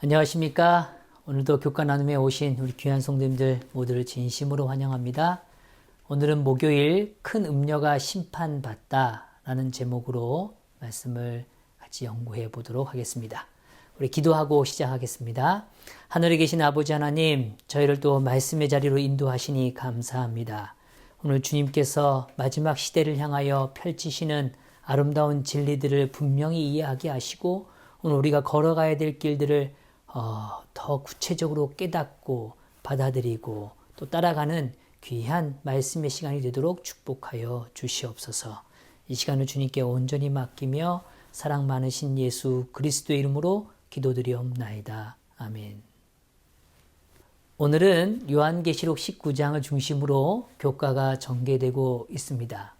안녕하십니까. 오늘도 교과 나눔에 오신 우리 귀한 성도님들 모두를 진심으로 환영합니다. 오늘은 목요일 큰 음녀가 심판받다 라는 제목으로 말씀을 같이 연구해 보도록 하겠습니다. 우리 기도하고 시작하겠습니다. 하늘에 계신 아버지 하나님, 저희를 또 말씀의 자리로 인도하시니 감사합니다. 오늘 주님께서 마지막 시대를 향하여 펼치시는 아름다운 진리들을 분명히 이해하게 하시고 오늘 우리가 걸어가야 될 길들을 더 구체적으로 깨닫고 받아들이고 또 따라가는 귀한 말씀의 시간이 되도록 축복하여 주시옵소서. 이 시간을 주님께 온전히 맡기며 사랑 많으신 예수 그리스도의 이름으로 기도드리옵나이다. 아멘. 오늘은 요한계시록 19장을 중심으로 교과가 전개되고 있습니다.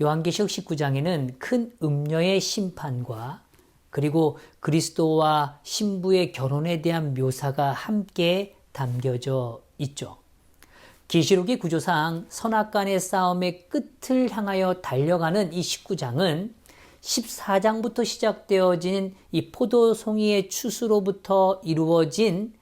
요한계시록 19장에는 큰 음녀의 심판과 그리고 그리스도와 신부의 결혼에 대한 묘사가 함께 담겨져 있죠. 계시록의 구조상 선악간의 싸움의 끝을 향하여 달려가는 이 19장은 14장부터 시작되어진 이 포도송이의 추수로부터 이루어진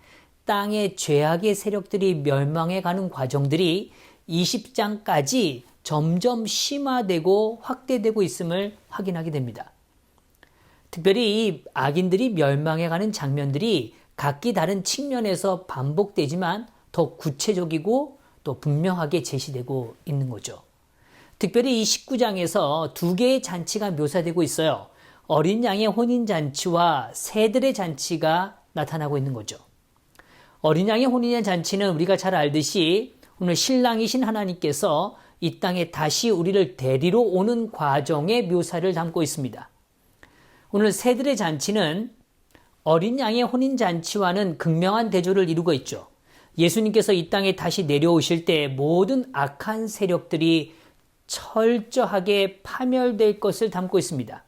땅의 죄악의 세력들이 멸망해가는 과정들이 20장까지 점점 심화되고 확대되고 있음을 확인하게 됩니다. 특별히 이 악인들이 멸망해가는 장면들이 각기 다른 측면에서 반복되지만 더 구체적이고 또 분명하게 제시되고 있는 거죠. 특별히 이 19장에서 두 개의 잔치가 묘사되고 있어요. 어린 양의 혼인잔치와 새들의 잔치가 나타나고 있는 거죠. 어린 양의 혼인잔치는 우리가 잘 알듯이 오늘 신랑이신 하나님께서 이 땅에 다시 우리를 데리러 오는 과정의 묘사를 담고 있습니다. 오늘 새들의 잔치는 어린 양의 혼인잔치와는 극명한 대조를 이루고 있죠. 예수님께서 이 땅에 다시 내려오실 때 모든 악한 세력들이 철저하게 파멸될 것을 담고 있습니다.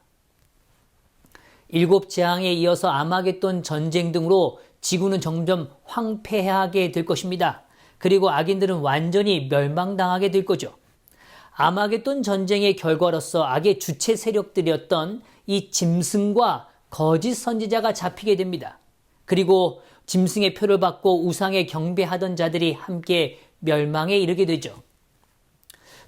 7 재앙에 이어서 아마겟돈 전쟁 등으로 지구는 점점 황폐하게 될 것입니다. 그리고 악인들은 완전히 멸망당하게 될 거죠. 아마겟돈 전쟁의 결과로서 악의 주체 세력들이었던 이 짐승과 거짓 선지자가 잡히게 됩니다. 그리고 짐승의 표를 받고 우상에 경배하던 자들이 함께 멸망에 이르게 되죠.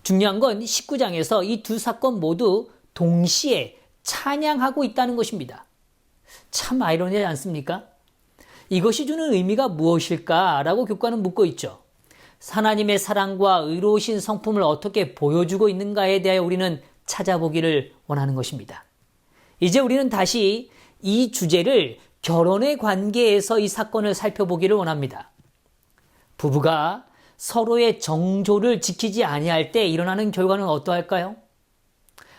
중요한 건 19장에서 이 두 사건 모두 동시에 찬양하고 있다는 것입니다. 참 아이러니하지 않습니까? 이것이 주는 의미가 무엇일까라고 교과는 묻고 있죠. 하나님의 사랑과 의로우신 성품을 어떻게 보여주고 있는가에 대하여 우리는 찾아보기를 원하는 것입니다. 이제 우리는 다시 이 주제를 결혼의 관계에서 이 사건을 살펴보기를 원합니다. 부부가 서로의 정조를 지키지 아니할 때 일어나는 결과는 어떠할까요?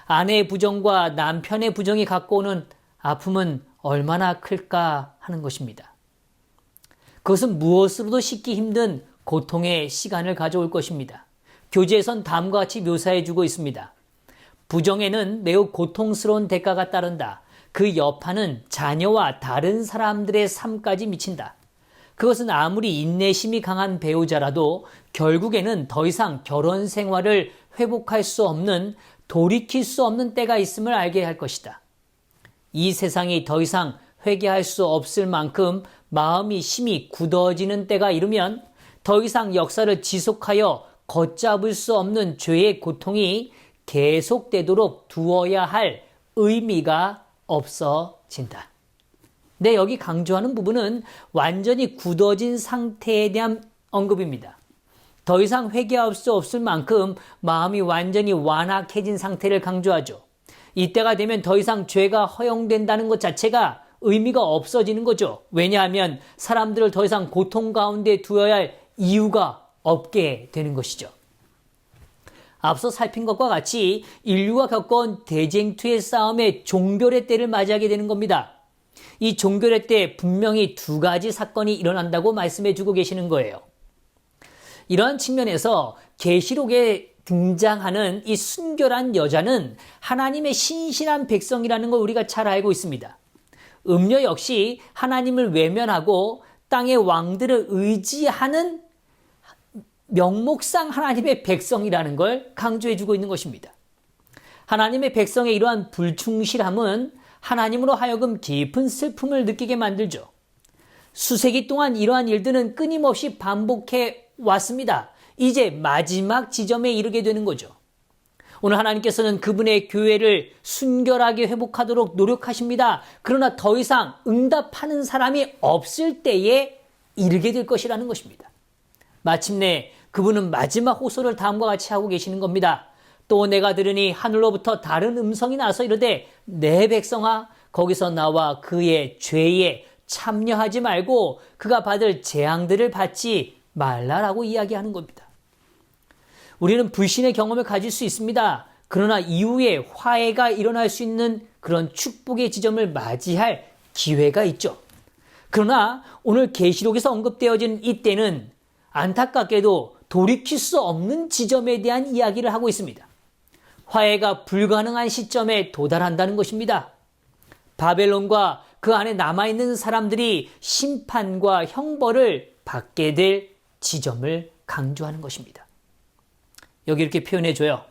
아내의 부정과 남편의 부정이 갖고 오는 아픔은 얼마나 클까 하는 것입니다. 그것은 무엇으로도 씻기 힘든 고통의 시간을 가져올 것입니다. 교재에선 다음과 같이 묘사해주고 있습니다. 부정에는 매우 고통스러운 대가가 따른다. 그 여파는 자녀와 다른 사람들의 삶까지 미친다. 그것은 아무리 인내심이 강한 배우자라도 결국에는 더 이상 결혼 생활을 회복할 수 없는, 돌이킬 수 없는 때가 있음을 알게 할 것이다. 이 세상이 더 이상 회개할 수 없을 만큼 마음이 심히 굳어지는 때가 이르면 더 이상 역사를 지속하여 걷잡을 수 없는 죄의 고통이 계속되도록 두어야 할 의미가 없어진다. 네, 여기 강조하는 부분은 완전히 굳어진 상태에 대한 언급입니다. 더 이상 회개할 수 없을 만큼 마음이 완전히 완악해진 상태를 강조하죠. 이때가 되면 더 이상 죄가 허용된다는 것 자체가 의미가 없어지는 거죠. 왜냐하면 사람들을 더 이상 고통 가운데 두어야 할 이유가 없게 되는 것이죠. 앞서 살핀 것과 같이 인류가 겪어온 대쟁투의 싸움에 종결의 때를 맞이하게 되는 겁니다. 이 종결의 때 분명히 두 가지 사건이 일어난다고 말씀해 주고 계시는 거예요. 이러한 측면에서 계시록에 등장하는 이 순결한 여자는 하나님의 신실한 백성이라는 걸 우리가 잘 알고 있습니다. 음녀 역시 하나님을 외면하고 땅의 왕들을 의지하는 명목상 하나님의 백성이라는 걸 강조해주고 있는 것입니다. 하나님의 백성의 이러한 불충실함은 하나님으로 하여금 깊은 슬픔을 느끼게 만들죠. 수세기 동안 이러한 일들은 끊임없이 반복해 왔습니다. 이제 마지막 지점에 이르게 되는 거죠. 오늘 하나님께서는 그분의 교회를 순결하게 회복하도록 노력하십니다. 그러나 더 이상 응답하는 사람이 없을 때에 이르게 될 것이라는 것입니다. 마침내 그분은 마지막 호소를 다음과 같이 하고 계시는 겁니다. 또 내가 들으니 하늘로부터 다른 음성이 나서 이르되 내 백성아 거기서 나와 그의 죄에 참여하지 말고 그가 받을 재앙들을 받지 말라라고 이야기하는 겁니다. 우리는 불신의 경험을 가질 수 있습니다. 그러나 이후에 화해가 일어날 수 있는 그런 축복의 지점을 맞이할 기회가 있죠. 그러나 오늘 계시록에서 언급되어진 이때는 안타깝게도 돌이킬 수 없는 지점에 대한 이야기를 하고 있습니다. 화해가 불가능한 시점에 도달한다는 것입니다. 바벨론과 그 안에 남아있는 사람들이 심판과 형벌을 받게 될 지점을 강조하는 것입니다. 여기 이렇게 표현해줘요.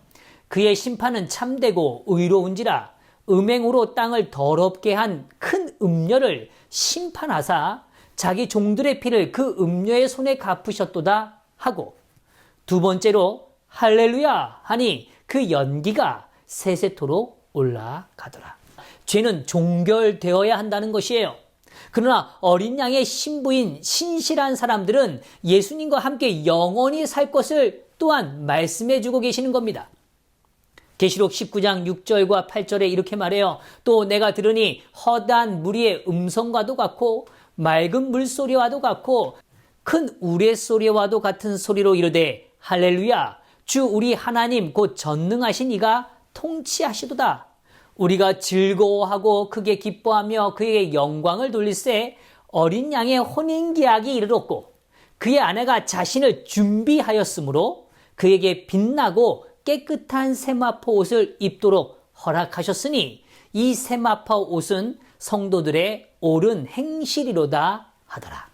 그의 심판은 참되고 의로운지라 음행으로 땅을 더럽게 한 큰 음녀를 심판하사 자기 종들의 피를 그 음녀의 손에 갚으셨도다 하고, 두 번째로 할렐루야 하니 그 연기가 세세토록 올라가더라. 죄는 종결되어야 한다는 것이에요. 그러나 어린 양의 신부인 신실한 사람들은 예수님과 함께 영원히 살 것을 또한 말씀해 주고 계시는 겁니다. 계시록 19장 6절과 8절에 이렇게 말해요. 또 내가 들으니 허다한 무리의 음성과도 같고 맑은 물소리와도 같고 큰 우레소리와도 같은 소리로 이르되 할렐루야 주 우리 하나님 곧 전능하신 이가 통치하시도다. 우리가 즐거워하고 크게 기뻐하며 그에게 영광을 돌릴세 어린 양의 혼인계약이 이르렀고 그의 아내가 자신을 준비하였으므로 그에게 빛나고 깨끗한 세마포 옷을 입도록 허락하셨으니 이 세마포 옷은 성도들의 옳은 행실이로다 하더라.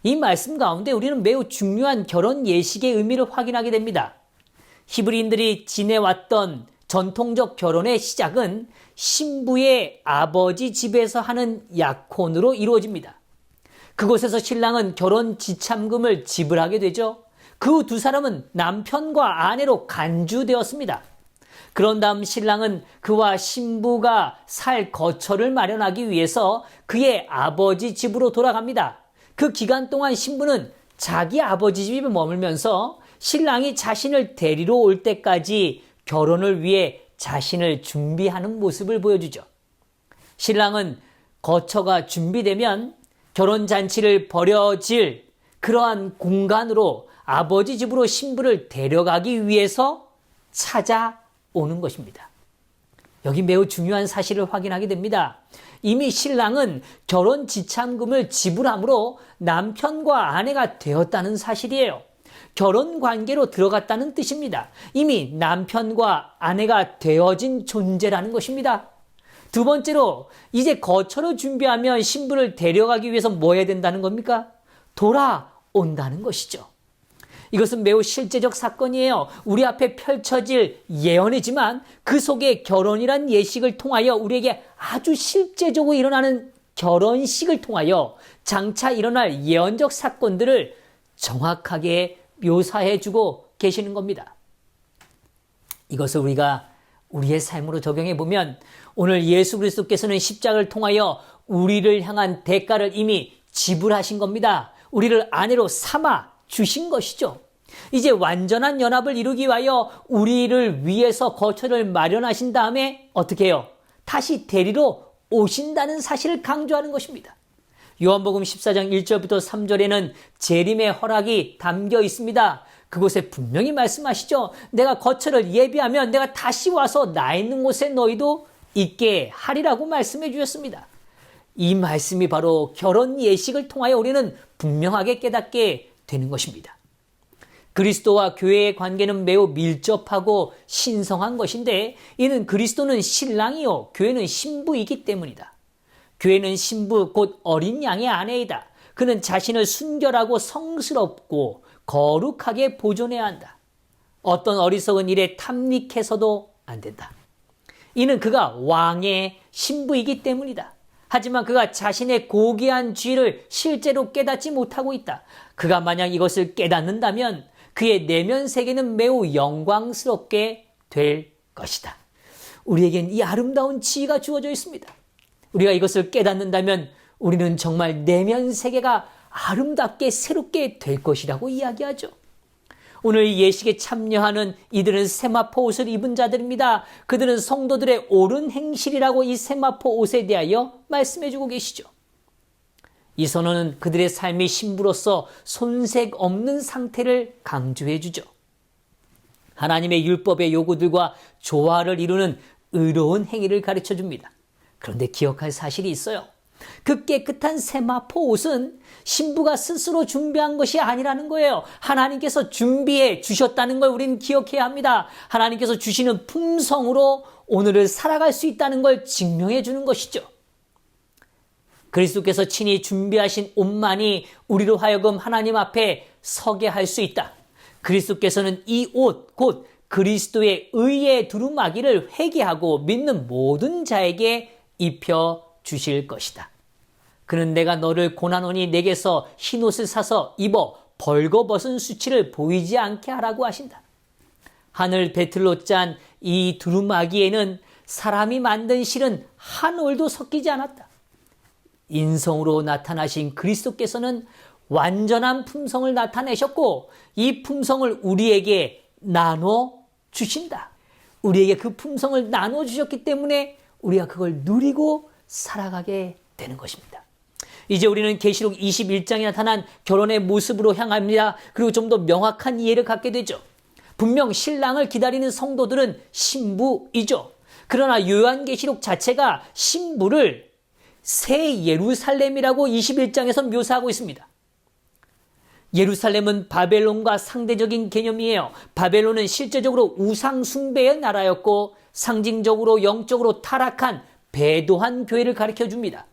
이 말씀 가운데 우리는 매우 중요한 결혼 예식의 의미를 확인하게 됩니다. 히브리인들이 지내왔던 전통적 결혼의 시작은 신부의 아버지 집에서 하는 약혼으로 이루어집니다. 그곳에서 신랑은 결혼 지참금을 지불하게 되죠. 그 두 사람은 남편과 아내로 간주되었습니다. 그런 다음 신랑은 그와 신부가 살 거처를 마련하기 위해서 그의 아버지 집으로 돌아갑니다. 그 기간 동안 신부는 자기 아버지 집에 머물면서 신랑이 자신을 데리러 올 때까지 결혼을 위해 자신을 준비하는 모습을 보여주죠. 신랑은 거처가 준비되면 결혼잔치를 벌여질 그러한 공간으로 아버지 집으로 신부를 데려가기 위해서 찾아오는 것입니다. 여기 매우 중요한 사실을 확인하게 됩니다. 이미 신랑은 결혼 지참금을 지불함으로 남편과 아내가 되었다는 사실이에요. 결혼 관계로 들어갔다는 뜻입니다. 이미 남편과 아내가 되어진 존재라는 것입니다. 두 번째로 이제 거처를 준비하면 신부를 데려가기 위해서 뭐 해야 된다는 겁니까? 돌아온다는 것이죠. 이것은 매우 실제적 사건이에요. 우리 앞에 펼쳐질 예언이지만 그 속에 결혼이란 예식을 통하여 우리에게 아주 실제적으로 일어나는 결혼식을 통하여 장차 일어날 예언적 사건들을 정확하게 묘사해주고 계시는 겁니다. 이것을 우리가 우리의 삶으로 적용해 보면 오늘 예수 그리스도께서는 십자가를 통하여 우리를 향한 대가를 이미 지불하신 겁니다. 우리를 아내로 삼아 주신 것이죠. 이제 완전한 연합을 이루기 위하여 우리를 위해서 거처를 마련하신 다음에 어떻게 해요? 다시 데리러 오신다는 사실을 강조하는 것입니다. 요한복음 14장 1절부터 3절에는 재림의 허락이 담겨 있습니다. 그곳에 분명히 말씀하시죠. 내가 거처를 예비하면 내가 다시 와서 나 있는 곳에 너희도 있게 하리라고 말씀해 주셨습니다. 이 말씀이 바로 결혼 예식을 통하여 우리는 분명하게 깨닫게 되는 것입니다. 그리스도와 교회의 관계는 매우 밀접하고 신성한 것인데 이는 그리스도는 신랑이요 교회는 신부이기 때문이다. 교회는 신부 곧 어린 양의 아내이다. 그는 자신을 순결하고 성스럽고 거룩하게 보존해야 한다. 어떤 어리석은 일에 탐닉해서도 안 된다. 이는 그가 왕의 신부이기 때문이다. 하지만 그가 자신의 고귀한 죄를 실제로 깨닫지 못하고 있다. 그가 만약 이것을 깨닫는다면 그의 내면 세계는 매우 영광스럽게 될 것이다. 우리에겐 이 아름다운 지혜가 주어져 있습니다. 우리가 이것을 깨닫는다면 우리는 정말 내면 세계가 아름답게 새롭게 될 것이라고 이야기하죠. 오늘 이 예식에 참여하는 이들은 세마포 옷을 입은 자들입니다. 그들은 성도들의 옳은 행실이라고 이 세마포 옷에 대하여 말씀해주고 계시죠. 이 선언은 그들의 삶이 신부로서 손색 없는 상태를 강조해주죠. 하나님의 율법의 요구들과 조화를 이루는 의로운 행위를 가르쳐줍니다. 그런데 기억할 사실이 있어요. 그 깨끗한 세마포 옷은 신부가 스스로 준비한 것이 아니라는 거예요. 하나님께서 준비해 주셨다는 걸 우리는 기억해야 합니다. 하나님께서 주시는 품성으로 오늘을 살아갈 수 있다는 걸 증명해 주는 것이죠. 그리스도께서 친히 준비하신 옷만이 우리로 하여금 하나님 앞에 서게 할 수 있다. 그리스도께서는 이 옷, 곧 그리스도의 의의 두루마기를 회개하고 믿는 모든 자에게 입혀 주실 것이다. 그는 내가 너를 고난하노니 내게서 흰옷을 사서 입어 벌거벗은 수치를 보이지 않게 하라고 하신다. 하늘 배틀로 짠 이 두루마기에는 사람이 만든 실은 한 올도 섞이지 않았다. 인성으로 나타나신 그리스도께서는 완전한 품성을 나타내셨고 이 품성을 우리에게 나눠 주신다. 우리에게 그 품성을 나눠 주셨기 때문에 우리가 그걸 누리고 살아가게 되는 것입니다. 이제 우리는 계시록 21장에 나타난 결혼의 모습으로 향합니다. 그리고 좀 더 명확한 이해를 갖게 되죠. 분명 신랑을 기다리는 성도들은 신부이죠. 그러나 요한계시록 자체가 신부를 새 예루살렘이라고 21장에서 묘사하고 있습니다. 예루살렘은 바벨론과 상대적인 개념이에요. 바벨론은 실제적으로 우상 숭배의 나라였고 상징적으로 영적으로 타락한 배도한 교회를 가르쳐 줍니다.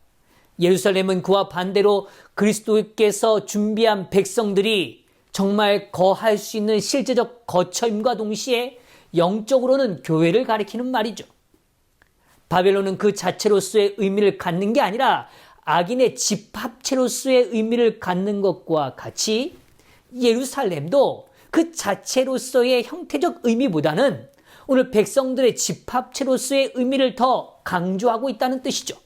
예루살렘은 그와 반대로 그리스도께서 준비한 백성들이 정말 거할 수 있는 실제적 거처임과 동시에 영적으로는 교회를 가리키는 말이죠. 바벨론은 그 자체로서의 의미를 갖는 게 아니라 악인의 집합체로서의 의미를 갖는 것과 같이 예루살렘도 그 자체로서의 형태적 의미보다는 오늘 백성들의 집합체로서의 의미를 더 강조하고 있다는 뜻이죠.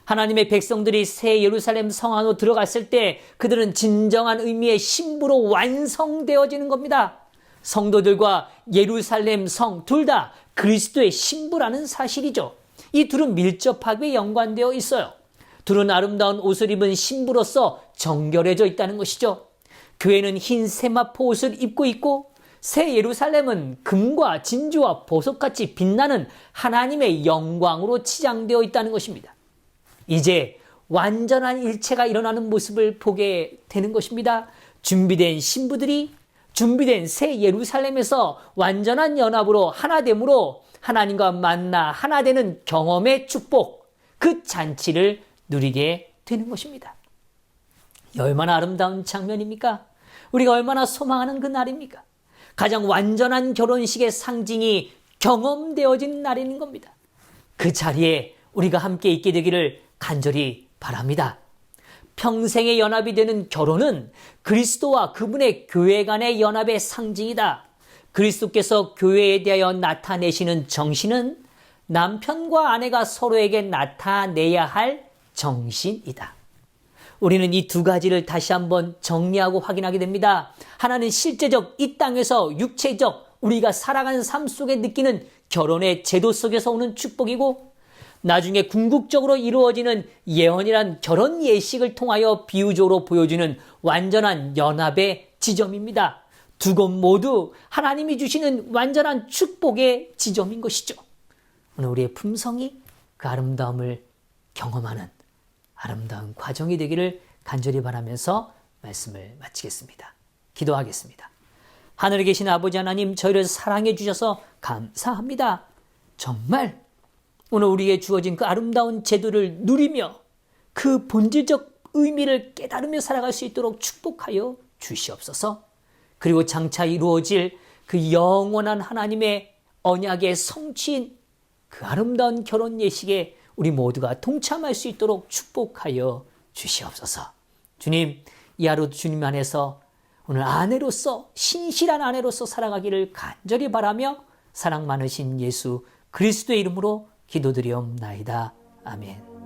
하나님의 백성들이 새 예루살렘 성 안으로 들어갔을 때 그들은 진정한 의미의 신부로 완성되어지는 겁니다. 성도들과 예루살렘 성 둘 다 그리스도의 신부라는 사실이죠. 이 둘은 밀접하게 연관되어 있어요. 둘은 아름다운 옷을 입은 신부로서 정결해져 있다는 것이죠. 교회는 흰 세마포 옷을 입고 있고 새 예루살렘은 금과 진주와 보석같이 빛나는 하나님의 영광으로 치장되어 있다는 것입니다. 이제 완전한 일체가 일어나는 모습을 보게 되는 것입니다. 준비된 신부들이 준비된 새 예루살렘에서 완전한 연합으로 하나됨으로 하나님과 만나 하나 되는 경험의 축복, 그 잔치를 누리게 되는 것입니다. 얼마나 아름다운 장면입니까? 우리가 얼마나 소망하는 그 날입니까? 가장 완전한 결혼식의 상징이 경험되어진 날인 겁니다. 그 자리에 우리가 함께 있게 되기를 간절히 바랍니다. 평생의 연합이 되는 결혼은 그리스도와 그분의 교회 간의 연합의 상징이다. 그리스도께서 교회에 대하여 나타내시는 정신은 남편과 아내가 서로에게 나타내야 할 정신이다. 우리는 이 두 가지를 다시 한번 정리하고 확인하게 됩니다. 하나는 실제적 이 땅에서 육체적 우리가 살아가는 삶 속에 느끼는 결혼의 제도 속에서 오는 축복이고 나중에 궁극적으로 이루어지는 예언이란 결혼 예식을 통하여 비유적으로 보여주는 완전한 연합의 지점입니다. 두 곳 모두 하나님이 주시는 완전한 축복의 지점인 것이죠. 오늘 우리의 품성이 그 아름다움을 경험하는 아름다운 과정이 되기를 간절히 바라면서 말씀을 마치겠습니다. 기도하겠습니다. 하늘에 계신 아버지 하나님, 저희를 사랑해 주셔서 감사합니다. 정말 오늘 우리에게 주어진 그 아름다운 제도를 누리며 그 본질적 의미를 깨달으며 살아갈 수 있도록 축복하여 주시옵소서. 그리고 장차 이루어질 그 영원한 하나님의 언약의 성취인 그 아름다운 결혼 예식에 우리 모두가 동참할 수 있도록 축복하여 주시옵소서. 주님, 이 하루 주님 안에서 오늘 아내로서, 신실한 아내로서 살아가기를 간절히 바라며 사랑 많으신 예수 그리스도의 이름으로 기도드리옵나이다. 아멘.